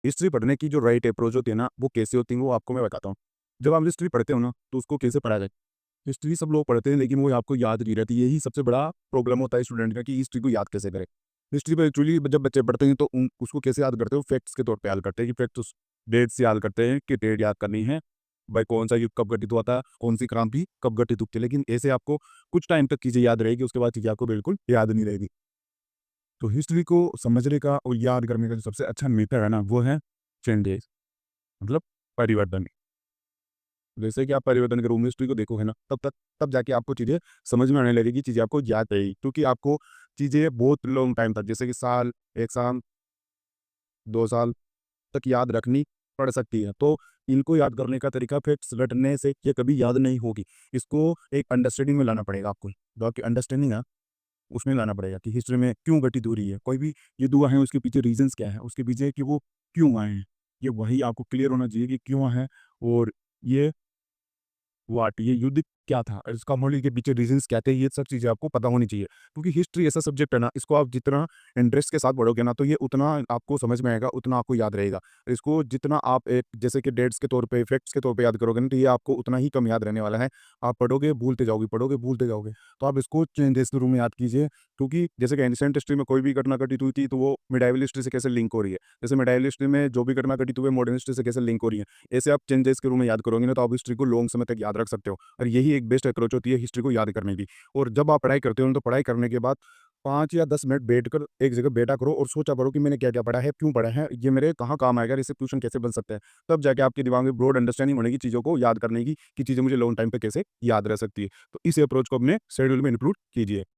History पढ़ने की जो राइट अप्रोच होती है ना, वो कैसे होती है वो आपको मैं बताता हूँ। जब आप हिस्ट्री पढ़ते हो ना, तो उसको कैसे पढ़ा जाए? हिस्ट्री सब लोग पढ़ते हैं लेकिन वो आपको याद नहीं रहती। यही सबसे बड़ा प्रॉब्लम होता है स्टूडेंट का कि हिस्ट्री को याद कैसे करें। हिस्ट्री पे एक्चुअली जब बच्चे पढ़ते हैं तो उसको कैसे याद करते हो? फैक्ट्स के तौर पे याद करते हैं कि फैक्ट्स डेट से याद करते हैं कि डेट याद करनी है। भाई कौन सा युग कब घटित हुआ था, कौन सी क्रांति कब घटित हुई थी। लेकिन ऐसे आपको कुछ टाइम तक चीज़ें याद रहेगी, उसके बाद चीज़ें आपको बिल्कुल याद नहीं रहेगी। तो हिस्ट्री को समझने का और याद करने का जो सबसे अच्छा मेथड है ना, वो है चेंजेस, मतलब परिवर्तन। जैसे कि आप परिवर्तन के रूम में हिस्ट्री को देखोगे ना, तब जाके आपको चीज़ें समझ में आने लगेगी, चीज़ें आपको याद रहेगी। क्योंकि आपको चीज़ें बहुत लॉन्ग टाइम तक, जैसे कि साल, 1 साल, 2 साल तक याद रखनी पड़ सकती है। तो इनको याद करने का तरीका फैक्ट्स रटने से ये कभी याद नहीं होगी। इसको एक अंडरस्टैंडिंग में लाना पड़ेगा आपको। जो आपकी अंडरस्टैंडिंग है, उसमें लाना पड़ेगा कि हिस्ट्री में क्यों घटित हो रही है। कोई भी ये हुआ है, उसके पीछे रीज़न्स क्या है, उसके पीछे कि वो क्यों आए हैं। ये वही आपको क्लियर होना चाहिए कि क्यों है और ये व्हाट ये युद्ध क्या था और इसका मूल्य के पीछे रीजंस क्या थे, ये सब चीज़ें आपको पता होनी चाहिए। क्योंकि हिस्ट्री ऐसा सब्जेक्ट है ना, इसको आप जितना इंटरेस्ट के साथ पढ़ोगे ना, तो ये उतना आपको समझ में आएगा, उतना आपको याद रहेगा। इसको जितना आप एक जैसे कि डेट्स के तौर पे, फैक्ट्स के तौर पे याद करोगे ना, तो ये आपको उतना ही कम याद रहने वाला है। आप पढ़ोगे, भूलते जाओगे, पढ़ोगे, भूलते जाओगे। तो आप इसको चेंजेस के रूप में याद कीजिए। क्योंकि जैसे कि एंशिएंट हिस्ट्री में कोई भी घटना घटित हुई थी, तो वो मिडाइवल हिस्ट्री से कैसे लिंक हो रही है। जैसे मिडाइवल हिस्ट्री में जो भी घटना घटित हुई है, मॉडर्न हिस्ट्री से कैसे लिंक हो रही है। ऐसे आप चेंजेस के रूप में याद करोगे ना, तो आप हिस्ट्री को लॉन्ग समय तक याद रख सकते हो। और यही एक बेस्ट अप्रोच होती है हिस्ट्री को याद करने की। और जब आप पढ़ाई करते हो ना, तो पढ़ाई करने के बाद 5 या 10 मिनट बैठकर एक जगह बैठा करो और सोचा करो कि मैंने क्या-क्या पढ़ा है, क्यों पढ़ा है, ये मेरे कहाँ काम आएगा, इससे क्वेश्चन कैसे बन सकते हैं। तब जाके आपके दिमाग में ब्रॉड अंडरस्टैंडिंग बनेगी चीज़ों को याद करने की, कि चीज़ें मुझे लॉन्ग टाइम पे कैसे याद रह सकती है। तो इस अप्रोच को अपने शेड्यूल में इंक्लूड कीजिए।